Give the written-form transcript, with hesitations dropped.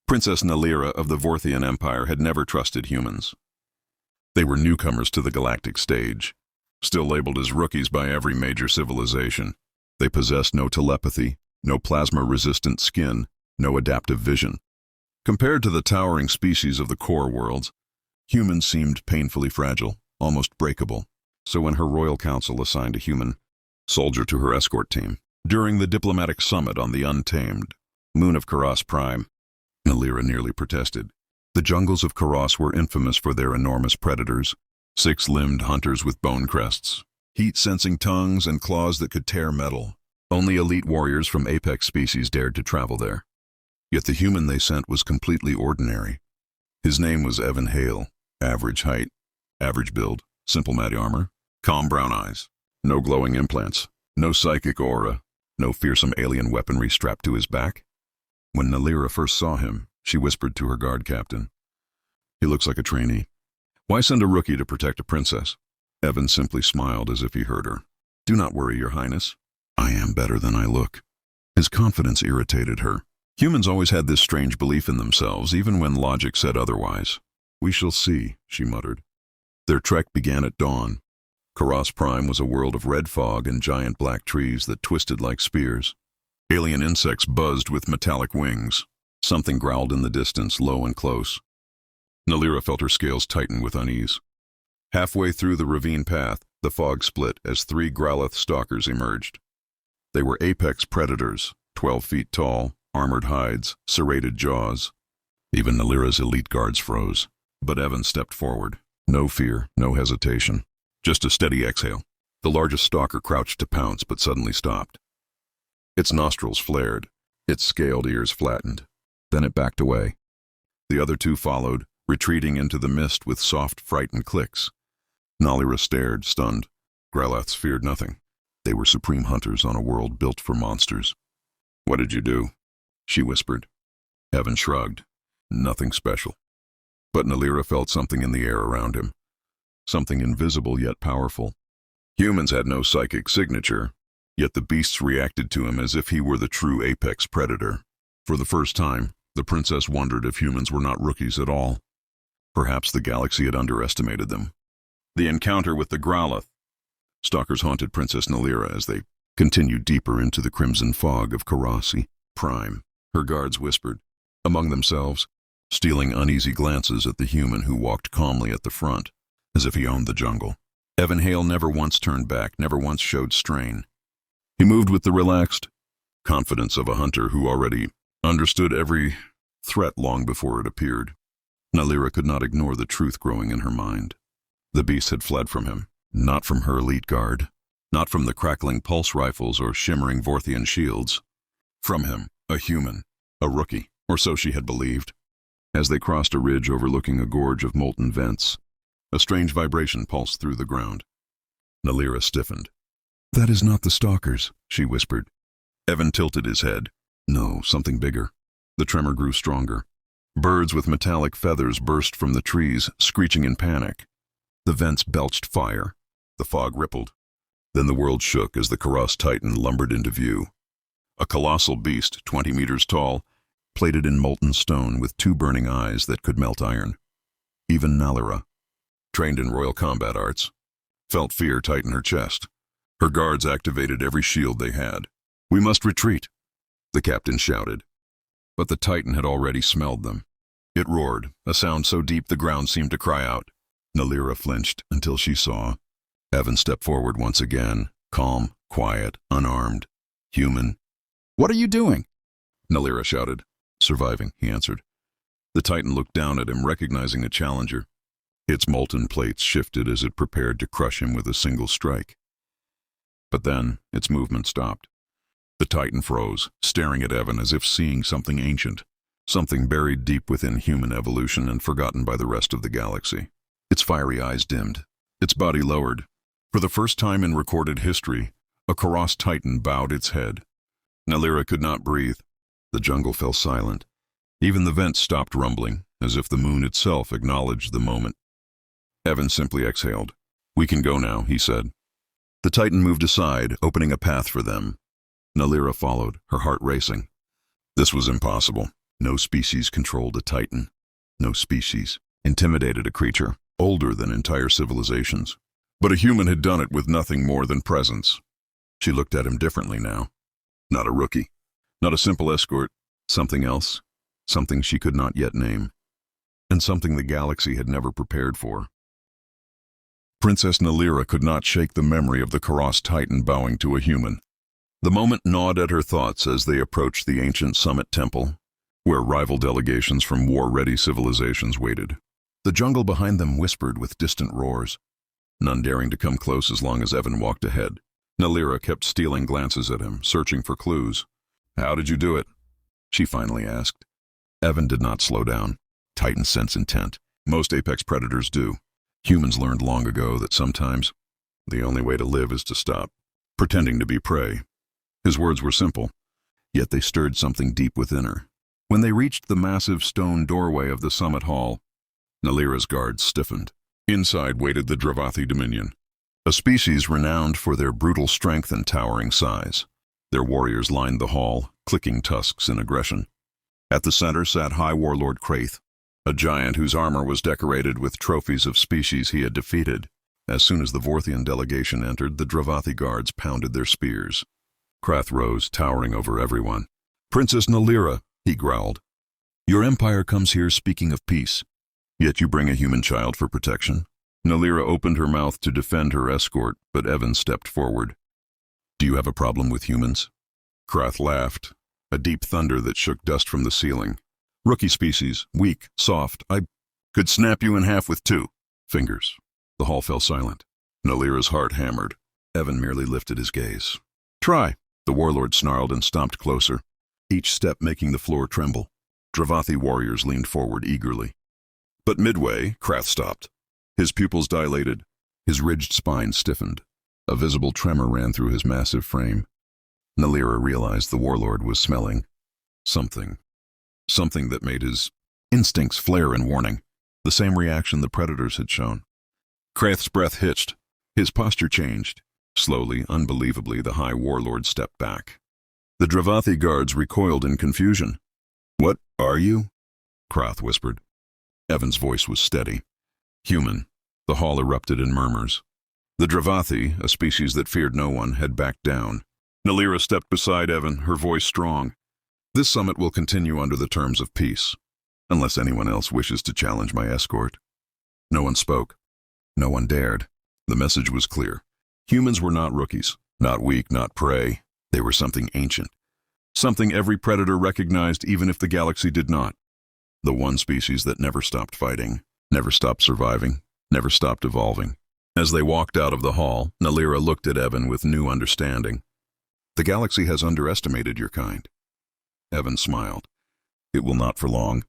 Princess Nalira of the Vorthian Empire had never trusted humans. They were newcomers to the galactic stage, still labeled as rookies by every major civilization. They possessed no telepathy, no plasma-resistant skin, no adaptive vision. Compared to the towering species of the core worlds, humans seemed painfully fragile, almost breakable. So when her royal council assigned a human soldier to her escort team, during the diplomatic summit on the untamed moon of Kaross Prime, Nalira nearly protested. The jungles of Kaross were infamous for their enormous predators, six-limbed hunters with bone crests, heat-sensing tongues and claws that could tear metal. Only elite warriors from apex species dared to travel there. Yet the human they sent was completely ordinary. His name was Evan Hale, average height, average build, simple matte armor, calm brown eyes, no glowing implants, no psychic aura, no fearsome alien weaponry strapped to his back. When Nalira first saw him, she whispered to her guard captain, "He looks like a trainee. Why send a rookie to protect a princess?" Evan simply smiled as if he heard her. "Do not worry, Your Highness. I am better than I look." His confidence irritated her. Humans always had this strange belief in themselves, even when logic said otherwise. "We shall see," she muttered. Their trek began at dawn. Kaross Prime was a world of red fog and giant black trees that twisted like spears. Alien insects buzzed with metallic wings. Something growled in the distance, low and close. Nalira felt her scales tighten with unease. Halfway through the ravine path, the fog split as three Growlithe stalkers emerged. They were apex predators, 12 feet tall, armored hides, serrated jaws. Even Nalira's elite guards froze. But Evan stepped forward. No fear, no hesitation. Just a steady exhale. The largest stalker crouched to pounce, but suddenly stopped. Its nostrils flared. Its scaled ears flattened. Then it backed away. The other two followed, retreating into the mist with soft, frightened clicks. Nalira stared, stunned. Growlithes feared nothing. They were supreme hunters on a world built for monsters. "What did you do?" she whispered. Evan shrugged. "Nothing special." But Nalira felt something in the air around him. Something invisible yet powerful. Humans had no psychic signature, yet the beasts reacted to him as if he were the true apex predator. For the first time, the princess wondered if humans were not rookies at all. Perhaps the galaxy had underestimated them. The encounter with the Growlithe. Stalkers haunted Princess Nalira as they continued deeper into the crimson fog of Kaross Prime. Her guards whispered, among themselves, stealing uneasy glances at the human who walked calmly at the front, as if he owned the jungle. Evan Hale never once turned back, never once showed strain. He moved with the relaxed confidence of a hunter who already understood every threat long before it appeared. Nalira could not ignore the truth growing in her mind. The beast had fled from him, not from her elite guard, not from the crackling pulse rifles or shimmering Vorthian shields. From him, a human, a rookie, or so she had believed. As they crossed a ridge overlooking a gorge of molten vents, a strange vibration pulsed through the ground. Nalira stiffened. "That is not the stalkers," she whispered. Evan tilted his head. "No, something bigger." The tremor grew stronger. Birds with metallic feathers burst from the trees, screeching in panic. The vents belched fire. The fog rippled. Then the world shook as the Kaross Titan lumbered into view. A colossal beast, 20 meters tall, plated in molten stone with two burning eyes that could melt iron. Even Nalira, trained in royal combat arts, felt fear tighten her chest. Her guards activated every shield they had. "We must retreat," the captain shouted. But the Titan had already smelled them. It roared, a sound so deep the ground seemed to cry out. Nalira flinched until she saw. Evan stepped forward once again, calm, quiet, unarmed, human. "What are you doing?" Nalira shouted. "Surviving," he answered. The Titan looked down at him, recognizing a challenger. Its molten plates shifted as it prepared to crush him with a single strike. But then, its movement stopped. The Titan froze, staring at Evan as if seeing something ancient, something buried deep within human evolution and forgotten by the rest of the galaxy. Its fiery eyes dimmed. Its body lowered. For the first time in recorded history, a Kaross Titan bowed its head. Nalira could not breathe. The jungle fell silent. Even the vents stopped rumbling, as if the moon itself acknowledged the moment. Evan simply exhaled. "We can go now," he said. The Titan moved aside, opening a path for them. Nalira followed, her heart racing. This was impossible. No species controlled a Titan. No species intimidated a creature older than entire civilizations. But a human had done it with nothing more than presence. She looked at him differently now. Not a rookie. Not a simple escort. Something else. Something she could not yet name. And something the galaxy had never prepared for. Princess Nalira could not shake the memory of the Kaross Titan bowing to a human. The moment gnawed at her thoughts as they approached the ancient summit temple, where rival delegations from war-ready civilizations waited. The jungle behind them whispered with distant roars, none daring to come close as long as Evan walked ahead. Nalira kept stealing glances at him, searching for clues. "How did you do it?" she finally asked. Evan did not slow down. Titans sense intent. Most apex predators do. Humans learned long ago that sometimes the only way to live is to stop pretending to be prey. His words were simple, yet they stirred something deep within her. When they reached the massive stone doorway of the summit hall, Nalira's guards stiffened. Inside waited the Dravathi Dominion, a species renowned for their brutal strength and towering size. Their warriors lined the hall, clicking tusks in aggression. At the center sat High Warlord Krath, a giant whose armor was decorated with trophies of species he had defeated. As soon as the Vorthian delegation entered, the Dravathi guards pounded their spears. Krath rose, towering over everyone. "Princess Nalira," he growled, "your empire comes here speaking of peace, yet you bring a human child for protection." Nalira opened her mouth to defend her escort, but Evan stepped forward. "Do you have a problem with humans?" Krath laughed, a deep thunder that shook dust from the ceiling. "Rookie species, weak, soft. I could snap you in half with 2 fingers." The hall fell silent. Nalira's heart hammered. Evan merely lifted his gaze. "Try." The warlord snarled and stomped closer, each step making the floor tremble. Dravathi warriors leaned forward eagerly. But midway, Krath stopped. His pupils dilated, his ridged spine stiffened. A visible tremor ran through his massive frame. Nalira realized the warlord was smelling something. Something that made his instincts flare in warning. The same reaction the predators had shown. Krath's breath hitched. His posture changed. Slowly, unbelievably, the High Warlord stepped back. The Dravathi guards recoiled in confusion. "What are you?" Krath whispered. Evan's voice was steady. "Human." The hall erupted in murmurs. The Dravathi, a species that feared no one, had backed down. Nalira stepped beside Evan, her voice strong. "This summit will continue under the terms of peace, unless anyone else wishes to challenge my escort." No one spoke. No one dared. The message was clear. Humans were not rookies, not weak, not prey. They were something ancient. Something every predator recognized even if the galaxy did not. The one species that never stopped fighting, never stopped surviving, never stopped evolving. As they walked out of the hall, Nalira looked at Evan with new understanding. "The galaxy has underestimated your kind." Evan smiled. "It will not for long.